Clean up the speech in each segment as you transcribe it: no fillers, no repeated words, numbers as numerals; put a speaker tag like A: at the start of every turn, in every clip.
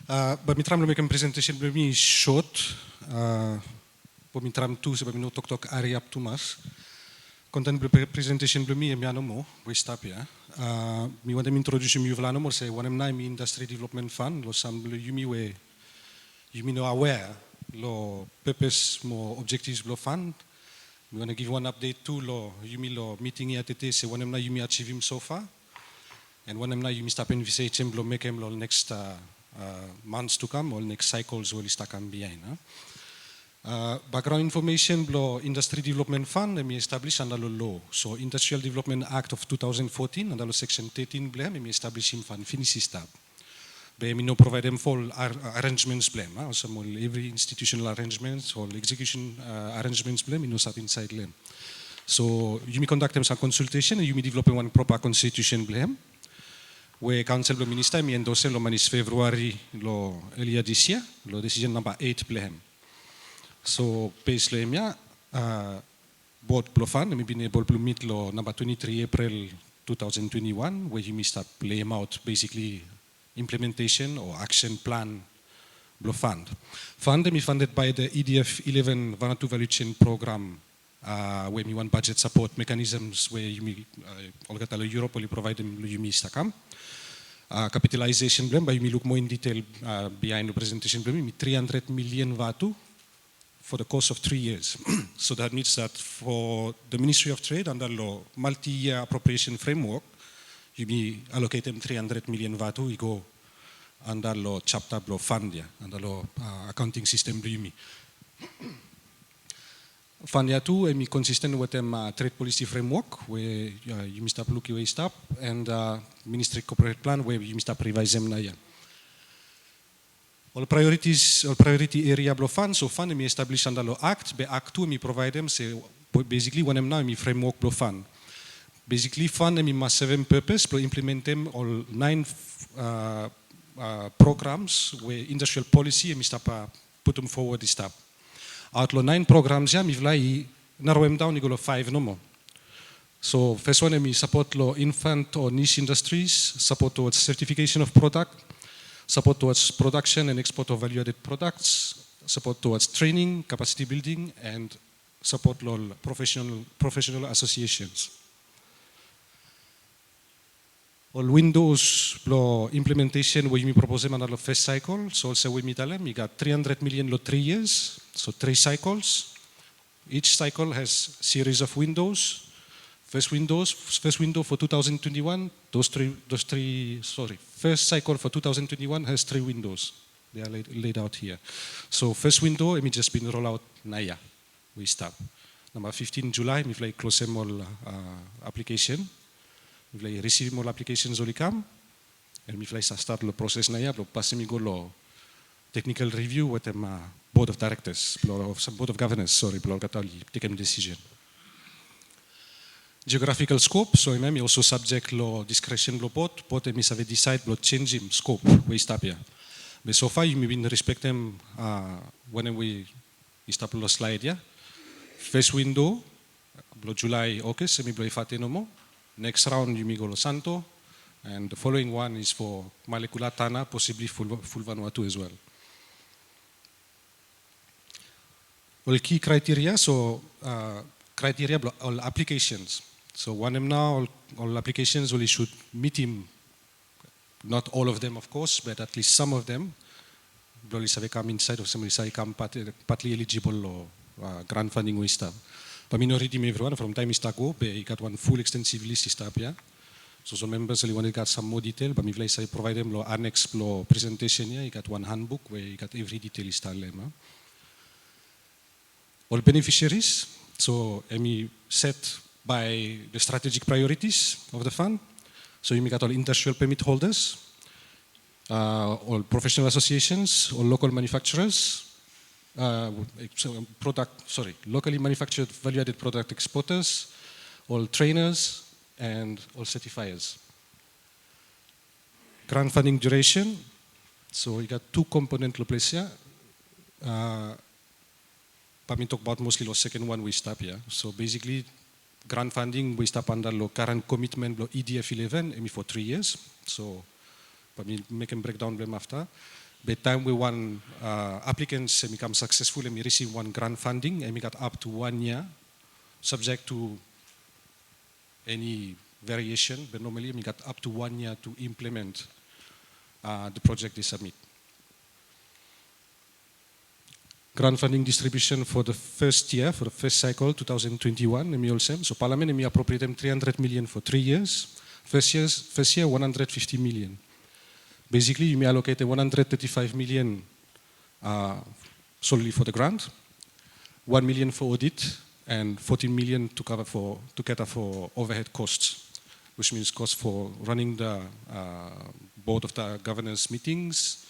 A: Bamitram lo mekan presentation blemi short. Bamitram tu sebab mino Toktok area up tumas. Content presentation blemi mi anomo, we stop ya. Mi want to introduce mi vlano mo say one na mi industry development fund lo samble yumi we yumi no aware lo purpose mo objectives lo fund. We want to give one update to lo yumi lo meeting ya tete say one na yumi achieve so far. And one na yumi stop in visage lo make him lo next months to come or next cycles will start come behind. Background information blo Industry Development Fund mi establish under law. So Industrial Development Act of 2014 under section 13 blem mi establish him fund finish stab. Be mi no provide them full arrangements blem. Also every institutional arrangements or execution arrangements blem mi no sub inside blem. So you mi conduct them some consultation and you mi develop one proper constitution blem. We Council lo Minister mi endorse lo manis February lo earlier this year lo decision number 8 blem. So based lemia board blofan mi been able to meet lo number 23 April 2021 where you start lay out basically implementation or action plan blofan. Fund mi funded by the EDF 11 Vanuatu Value Chain Program where mi want budget support mechanisms where you mi olgatalo Europe will provide them you mi stakam. Capitalization blem by you mi look more in detail behind the presentation blem mi 300 million Vatu for the course of 3 years. So that means that for the Ministry of Trade under law multi-year appropriation framework, you be allocate them 300 million Vatu, you go under law chapter law fund ya, under law accounting system you Fund ya too, and consistent with them trade policy framework where you must up look your stop and Ministry corporate plan where you must up revise them na ya. All priority area blo fund, so fund mi establish under law act, be act 2 mi provide them say basically one na mi framework blo fund. Basically fund mi must 7 purpose blo implement them all 9 programs where industrial policy mi stop put them forward this step. Out lo 9 programs ya mi vlai narrow them down igolo 5 no more. So first one mi support lo infant or niche industries, support towards certification of product, support towards production and export of value-added products, support towards training, capacity building, and support professional associations. All Windows implementation we propose under the first cycle, so also we got 300 million lo 3 years, so 3 cycles. Each cycle has series of windows. First window for 2021, first cycle for 2021 has 3 windows. They are laid out here. So first window, it just been rolled out naya. We start. Number 15 July, we fly close all application. We fly receive more applications only come. And we fly start the process naya, but pass me go law technical review with them board of directors, board of governors, sorry, taken decision. Geographical scope, so I also subject law discretion law both mi have decide law change him scope we stop here. But so far you may be respect them when we stop law slide yeah. First window, law July August, semi blow fate no more. Next round you may go lo Santo, and the following one is for Malekula Tana, possibly full Vanuatu as well. All key criteria, so criteria all applications. So one of now all applications only should meet him. Not all of them, of course, but at least some of them. Probably have come inside of somebody say come partly eligible or grant funding we start. But minority everyone from time is go, but he got one full extensive list is yeah. So some members only want to get some more detail, but if I provide them lo annex lo presentation yeah, he got one handbook where he got every detail is all beneficiaries. So EMI set by the strategic priorities of the fund. So you got all industrial permit holders, all professional associations, all local manufacturers, locally manufactured value-added product exporters, all trainers, and all certifiers. Grant funding duration. So you got 2 components lo place here. But we talk about mostly the second one we stop here. So basically, grant funding we stop under the current commitment of EDF 11 for 3 years. So, but we make a breakdown them after. By the time we won applicants and become successful and we receive one grant funding and we got up to 1 year, subject to any variation, but normally we got up to 1 year to implement the project they submit. Grant funding distribution for the first year, for the first cycle, 2021, so Parliament appropriate them 300 million for 3 years. First year, 150 million. Basically, you may allocate 135 million solely for the grant, 1 million for audit, and 14 million to cater for overhead costs, which means costs for running the board of the governance meetings,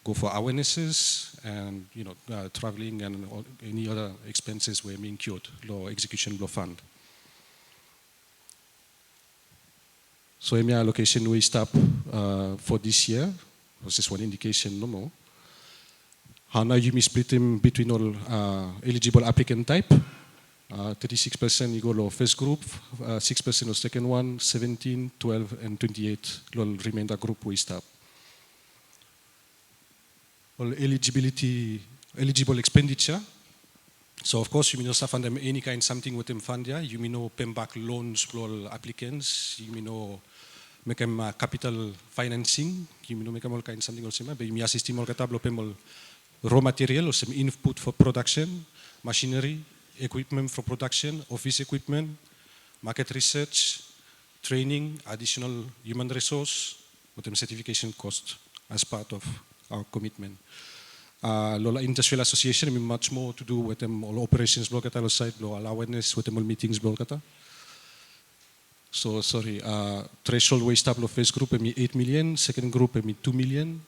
A: go for awarenesses, and traveling and any other expenses were being incurred, law execution law fund. So EMEA allocation we stop for this year. This is one indication, no more. How now you may split them between all eligible applicant type. 36% you go to first group, 6% of second one, 17, 12, and 28 remainder group we stop. All eligible expenditure. So of course, you may not fund them any kind something with them fund, yeah. You may know pay back loans for all applicants. You may know make them capital financing. You may know make them all kind something also. But you may assist them all katablo pay all raw material or some input for production, machinery, equipment for production, office equipment, market research, training, additional human resource, with them certification cost as part of our commitment. Lola Industrial Association has much more to do with them all operations block at our side, all awareness with them all meetings block at. So sorry, threshold waste up first group 8 million, second group 2 million.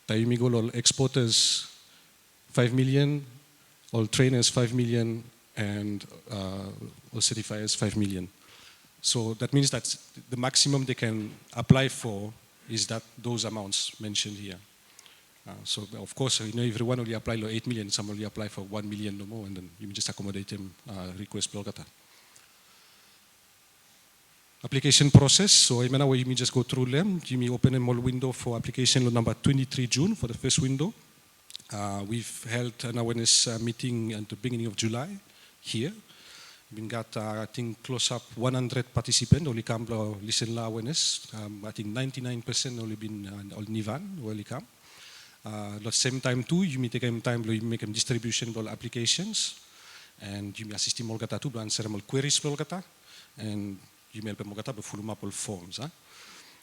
A: Tayo all exporters 5 million, all trainers 5 million, and all certifiers 5 million. So that means that the maximum they can apply for is that those amounts mentioned here. So of course, everyone only apply 8 million, some only apply for 1 million no more, and then you just accommodate them request blogata. Application process, so I mean, you just go through them. You may open a small window for application number 23 June for the first window. We've held an awareness meeting at the beginning of July here. We've got, I think, close up 100 participants only come to listen to awareness. I think 99% only been on Nivan, only come. At the same time too, you may take time to make a distribution of applications, and you may assist them all to answer all queries all and you may help them to fill up all forms.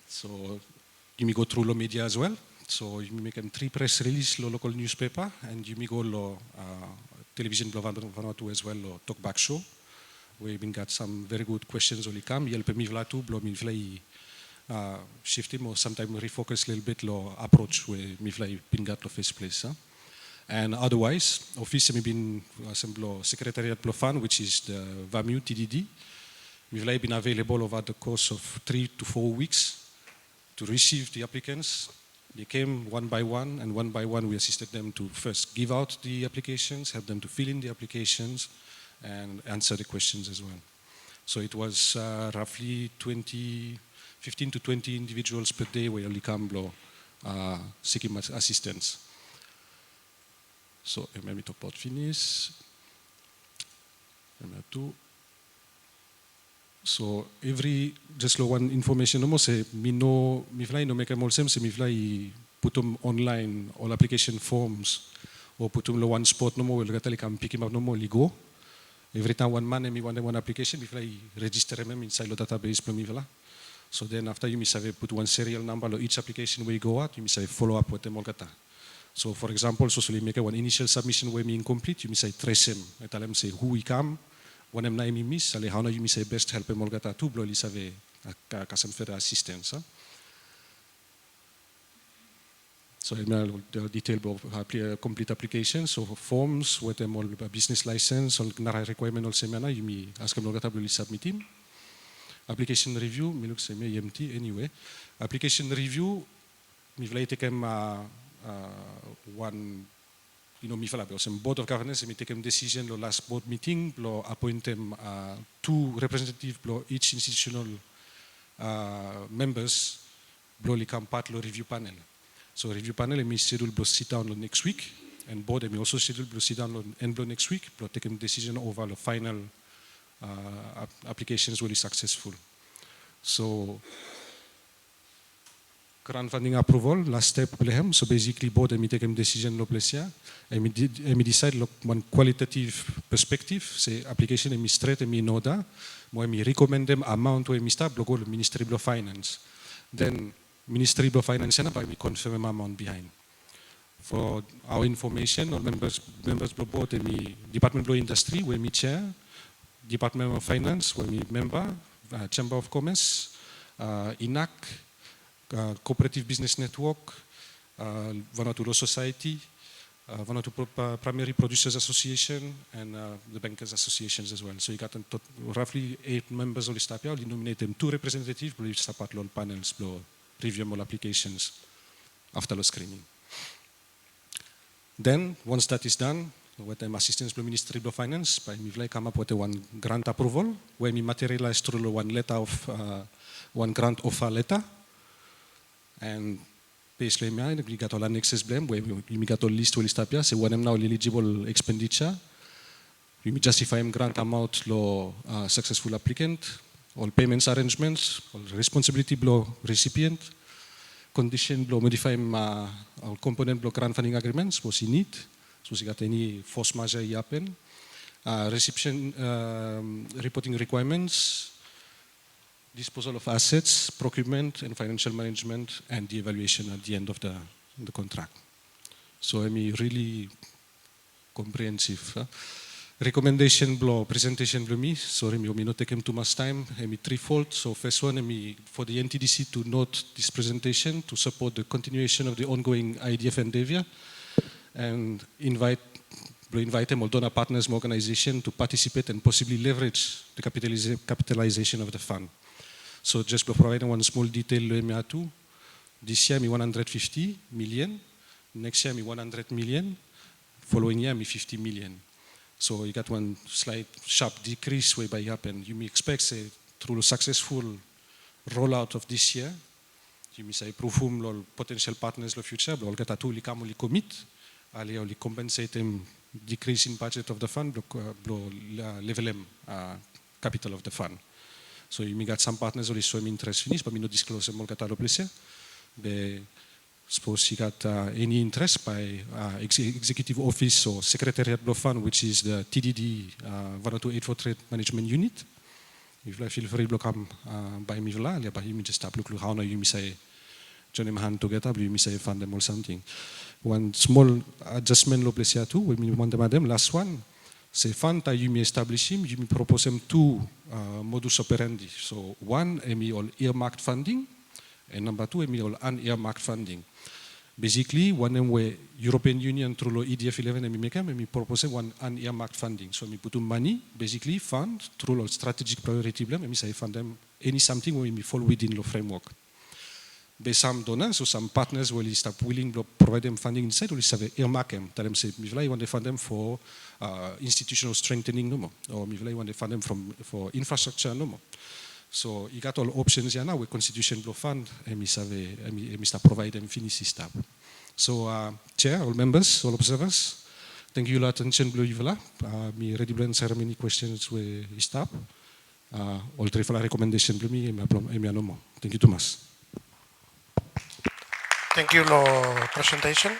A: So you may go through the media as well. So you may make 3 press release local newspaper, and you may go to television Vanuatu as well, or talk back show. We've been got some very good questions only come. You help me vlatu, blow me fly shift him or sometimes refocus a little bit lo approach where me fly been got the first place. And otherwise, office me been assemble secretariat plofan, which is the VAMU TDD. Me fly been available over the course of 3 to 4 weeks to receive the applicants. They came one by one, and one by one we assisted them to first give out the applications, help them to fill in the applications, and answer the questions as well. So it was roughly 15 to 20 individuals per day where only come seeking assistance. So let me talk about finish. So every just one information no more say me no me fly no make a more sense me fly put them online all application forms or put them one spot no more will get come pick him up no more go. Every time one man and me one application me fly register them inside the database for me fly. So then after you miss have put one serial number of each application where you go out, you miss follow up with them all gata. So for example, so make one initial submission where me incomplete, you miss trace him. I tell them say who we come, when I'm not miss, how now you miss best help him all gata to blow lisa ve some further assistance. So the detail of complete application, so forms with them all business license, all requirement all semana, you may ask them all gata blow submit him. Application review, me look say me empty anyway. Application review, me fly take him one, me fly some board of governance, me take him decision the last board meeting, blow appoint him 2 representatives, blow each institutional members, blow come part lo review panel. So review panel emi schedule blo sit down next week, and board emi also schedule blo sit down and blo next week, blo take a decision over the final applications will be successful. So grant funding approval, last step blehem. So basically board emi take a decision lo plesia, emi decide lo one qualitative perspective, say application emi straight emi in order, mo emi recommend them amount emi stab lo go to Ministry of Finance. Then Ministry of Finance na by me confirm amount behind. For our information, or members of board emi Department of Industry, where me chair, Department of Finance, where me member, Chamber of Commerce, INAC, Cooperative Business Network, Vanuatu Law Society, Vanuatu Primary Producers Association, and the Bankers Associations as well. So you got roughly 8 members of the staff. You nominate them 2 representatives, but you support all panels, review all applications after the screening. Then, once that is done, with the assistance from Ministry of Finance, by me come up with one grant approval, where we materialize through one letter of one grant offer letter. And basically, we got all annexes blame, where we got all list all stapia, so when I'm now eligible expenditure, we justify grant amount lo successful applicant, all payments arrangements, all responsibility below recipient, condition below modify all component below grant funding agreements, was in need, so we got any force majeure happen, reception reporting requirements, disposal of assets, procurement and financial management, and the evaluation at the end of the contract. So I'm really comprehensive. Recommendation blow, presentation blow me, sorry, me not taking too much time, I'm threefold. So first one, for the NTDC to note this presentation to support the continuation of the ongoing IDF endeavor, and invite them all donor partners organization to participate and possibly leverage the capitalization of the fund. So just providing one small detail, this year, 150 million. Next year, 100 million. Following year, 50 million. So you got one slight sharp decrease way by happen. You may expect through the successful rollout of this year, you may say proof whom potential partners in the future, but all get to only commit, only compensate them decrease in budget of the fund, level them capital of the fund. So you may got some partners who show interest finish, but we not disclose them all catalogue pleasure. But suppose you got any interest by executive office or secretariat of fund, which is the TDD Vanuatu 8 Trade Management Unit. If you feel free to come by me, by him just look how you may say join him hand together, you may say fund them or something. One small adjustment lo pleasure too. We want them last one. Say fund you may establish him, you may propose him 2 modus operandi. So one, all earmarked funding, and number 2, all unearmarked funding. Basically, one where European Union through EDF 11 we propose one unearmarked funding. So we put money, basically fund through strategic priority blame, we say fund them any something where we fall within the framework. But some donors or some partners will start willing to provide them funding inside, will have earmark them. Tell them say, I want to fund them for institutional strengthening no more, or I want to fund them for infrastructure no more. So you got all options here now with constitution blow fund, and we start provide them finish step. So chair, all members, all observers, thank you for attention blue yvela. Me ready to answer many questions with stop. All three for recommendation blue me no more. Thank you too much.
B: Thank you for presentation.